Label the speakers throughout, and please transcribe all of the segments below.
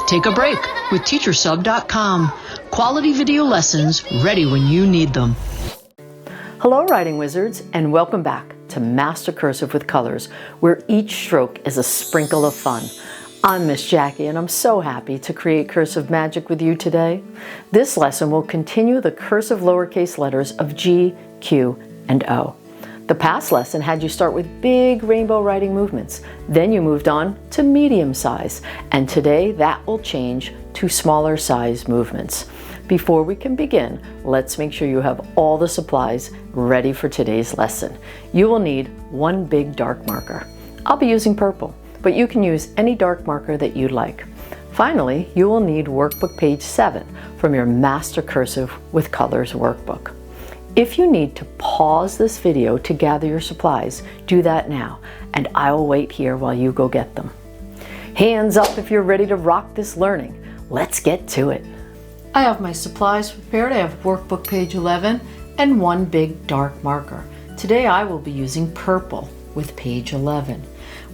Speaker 1: Take a break with teachersub.com. Quality video lessons ready when you need them.
Speaker 2: Hello, Writing Wizards, and welcome back to Master Cursive with Colors, where each stroke is a sprinkle of fun. I'm Miss Jackie, and I'm so happy to create cursive magic with you today. This lesson will continue the cursive lowercase letters of G, Q, and O. The past lesson had you start with big rainbow writing movements. Then you moved on to medium size, and today that will change to smaller size movements. Before we can begin, let's make sure you have all the supplies ready for today's lesson. You will need one big dark marker. I'll be using purple, but you can use any dark marker that you like. Finally, you will need workbook page 7 from your Master Cursive with Colors workbook. If you need to pause this video to gather your supplies, do that now, and I will wait here while you go get them. Hands up if you're ready to rock this learning. Let's get to it. I have my supplies prepared. I have workbook page 11 and one big dark marker. Today I will be using purple with page 11.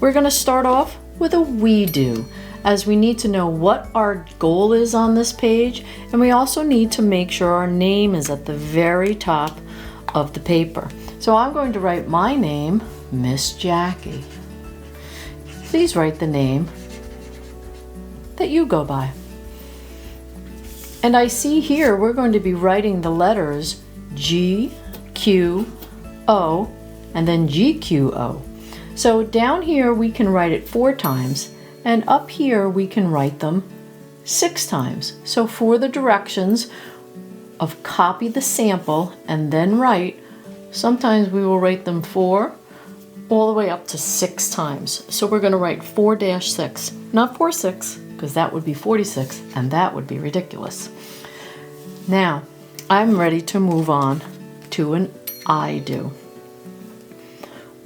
Speaker 2: We're going to start off with a we do, as we need to know what our goal is on this page, and we also need to make sure our name is at the very top of the paper. So I'm going to write my name, Miss Jackie. Please write the name that you go by. And I see here we're going to be writing the letters G, Q, O, and then GQO. So down here we can write it 4 times, and up here we can write them 6 times. So for the directions of copy the sample and then write, sometimes we will write them 4 all the way up to 6 times. So we're going to write 4-6, not 4-6, because that would be 46, and that would be ridiculous. Now, I'm ready to move on to an I do.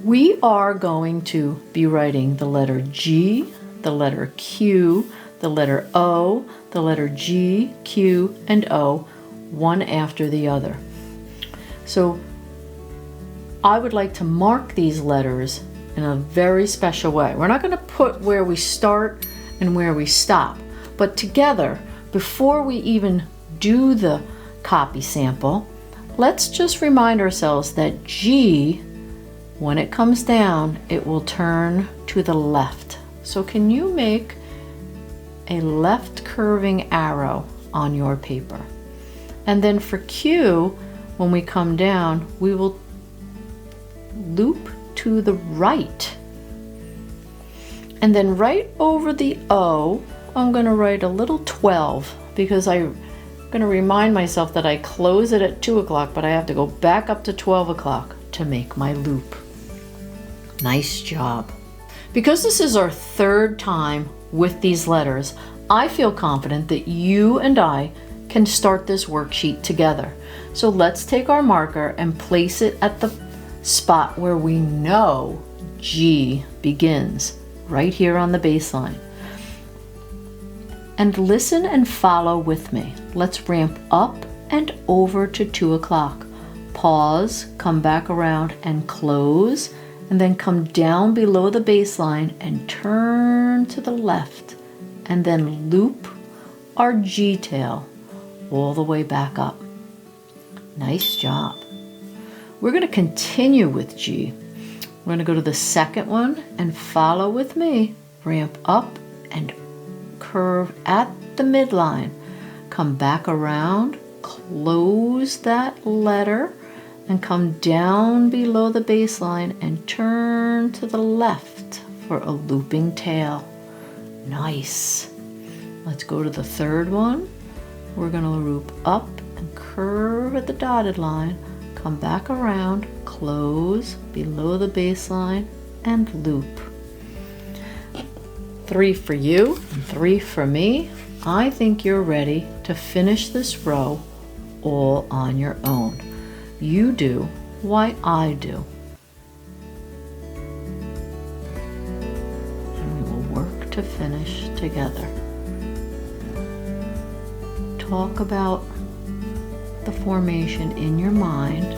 Speaker 2: We are going to be writing the letter G, the letter Q, the letter O, the letter G, Q, and O, one after the other. So I would like to mark these letters in a very special way. We're not going to put where we start and where we stop, but together, before we even do the copy sample, let's just remind ourselves that G, when it comes down, it will turn to the left. So can you make a left curving arrow on your paper? And then for Q, when we come down, we will loop to the right. And then right over the O, I'm going to write a little 12, because I'm going to remind myself that I close it at 2 o'clock, but I have to go back up to 12 o'clock to make my loop. Nice job. Because this is our 3rd time with these letters, I feel confident that you and I can start this worksheet together. So let's take our marker and place it at the spot where we know G begins, right here on the baseline. And listen and follow with me. Let's ramp up and over to 2 o'clock. Pause, come back around and close, and then come down below the baseline and turn to the left, and then loop our G tail all the way back up. Nice job. We're going to continue with G. We're going to go to the 2nd one and follow with me. Ramp up and curve at the midline. Come back around, close that letter, and come down below the baseline and turn to the left for a looping tail. Nice. Let's go to the 3rd one. We're going to loop up and curve at the dotted line, come back around, close below the baseline, and loop. 3 for you and 3 for me. I think you're ready to finish this row all on your own. You do why I do. And we will work to finish together. Talk about the formation in your mind.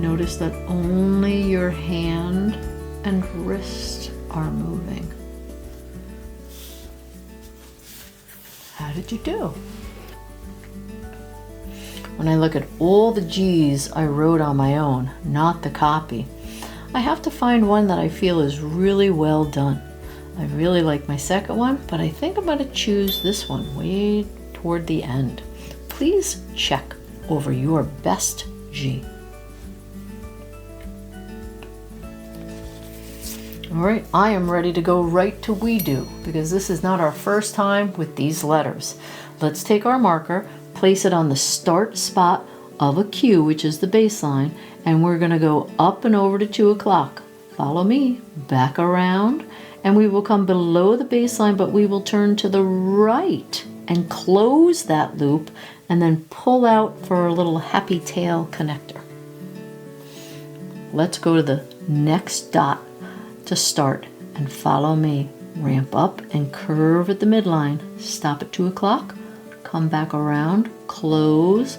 Speaker 2: Notice that only your hand and wrists are moving. How did you do? When I look at all the G's I wrote on my own, not the copy, I have to find one that I feel is really well done. I really like my second one, but I think I'm going to choose this one way toward the end. Please check over your best G. All right, I am ready to go right to we do because this is not our first time with these letters. Let's take our marker, place it on the start spot of a Q, which is the baseline, and we're going to go up and over to 2 o'clock. Follow me, back around, and we will come below the baseline, but we will turn to the right and close that loop and then pull out for a little happy tail connector. Let's go to the next dot to start and follow me. Ramp up and curve at the midline. Stop at 2 o'clock, come back around, close,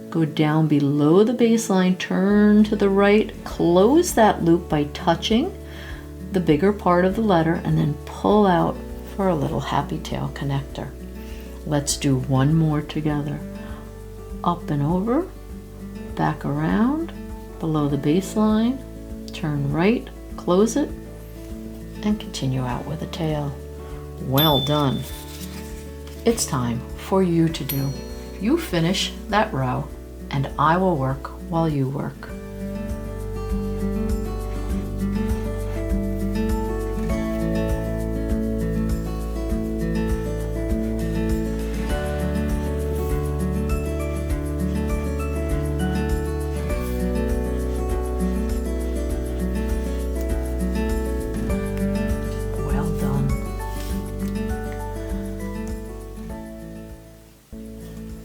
Speaker 2: go down below the baseline, turn to the right, close that loop by touching the bigger part of the letter, and then pull out for a little happy tail connector. Let's do one more together. Up and over, back around, below the baseline, turn right, close it, and continue out with a tail. Well done. It's time for you to do. You finish that row, and I will work while you work.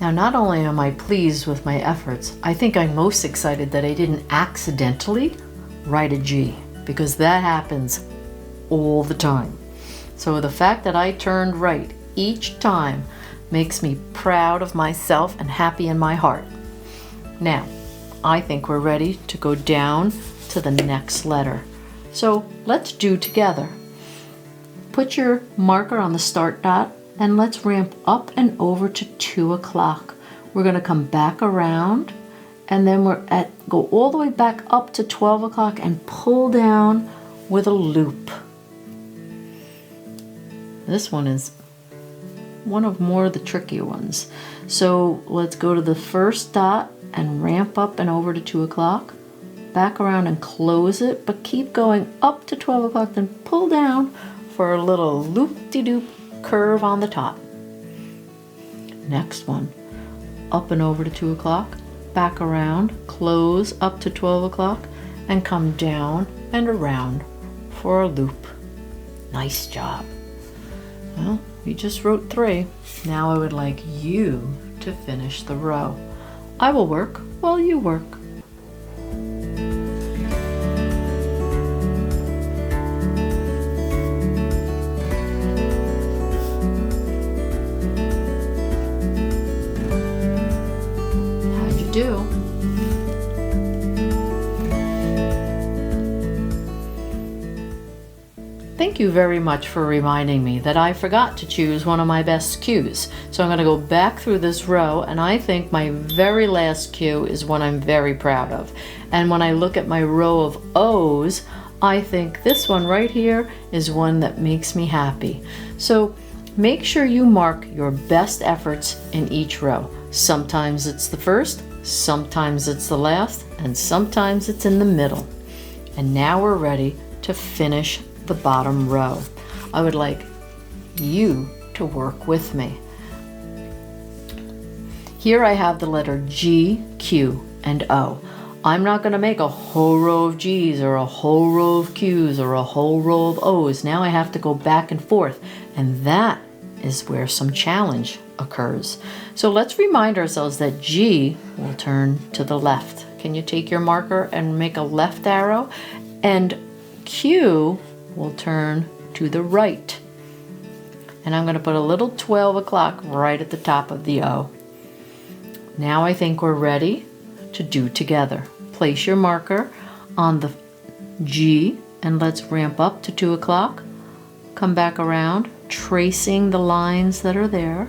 Speaker 2: Now, not only am I pleased with my efforts, I think I'm most excited that I didn't accidentally write a G, because that happens all the time. So the fact that I turned right each time makes me proud of myself and happy in my heart. Now, I think we're ready to go down to the next letter. So let's do together. Put your marker on the start dot, and let's ramp up and over to 2 o'clock. We're going to come back around, and then go all the way back up to 12 o'clock and pull down with a loop. This one is one of more of the trickier ones. So let's go to the first dot and ramp up and over to 2 o'clock. Back around and close it, but keep going up to 12 o'clock, then pull down for a little loop-de-doop curve on the top. Next one, up and over to 2 o'clock, back around, close up to 12 o'clock, and come down and around for a loop. Nice job. Well, we just wrote 3. Now I would like you to finish the row. I will work while you work. Do. Thank you very much for reminding me that I forgot to choose one of my best Q's. So I'm going to go back through this row, and I think my very last Q is one I'm very proud of. And when I look at my row of O's, I think this one right here is one that makes me happy. So make sure you mark your best efforts in each row. Sometimes it's the first, sometimes it's the last, and sometimes it's in the middle. And now we're ready to finish the bottom row. I would like you to work with me. Here I have the letter G, Q, and O. I'm not going to make a whole row of G's or a whole row of Q's or a whole row of O's. Now I have to go back and forth, and that is where some challenge occurs. So let's remind ourselves that G will turn to the left. Can you take your marker and make a left arrow? And Q will turn to the right. And I'm going to put a little 12 o'clock right at the top of the O. Now I think we're ready to do together. Place your marker on the G and let's ramp up to 2 o'clock. Come back around, tracing the lines that are there.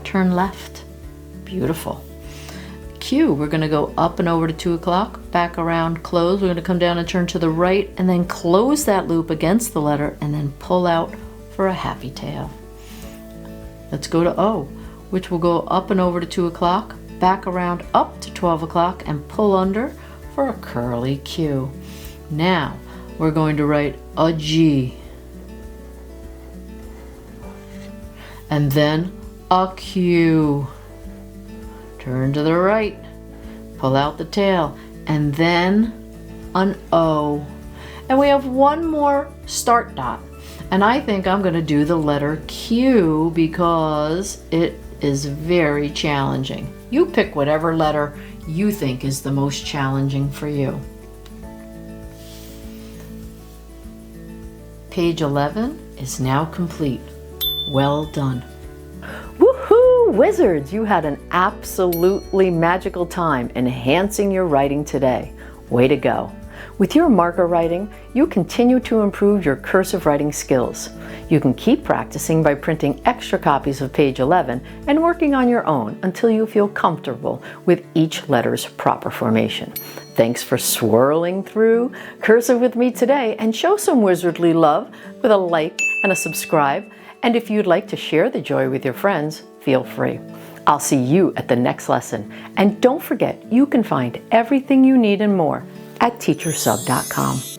Speaker 2: Turn left. Beautiful. Q, we're going to go up and over to 2 o'clock, back around, close. We're going to come down and turn to the right, and then close that loop against the letter, and then pull out for a happy tail. Let's go to O, which will go up and over to 2 o'clock, back around up to 12 o'clock, and pull under for a curly Q. Now, we're going to write a G, and then a Q. Turn to the right, pull out the tail, and then an O. And we have one more start dot. And I think I'm going to do the letter Q because it is very challenging. You pick whatever letter you think is the most challenging for you. Page 11 is now complete. Well done. Woohoo, wizards! You had an absolutely magical time enhancing your writing today. Way to go. With your marker writing, you continue to improve your cursive writing skills. You can keep practicing by printing extra copies of page 11 and working on your own until you feel comfortable with each letter's proper formation. Thanks for swirling through Cursive with me today, and show some wizardly love with a like and a subscribe. And if you'd like to share the joy with your friends, feel free. I'll see you at the next lesson. And don't forget, you can find everything you need and more at teachersub.com.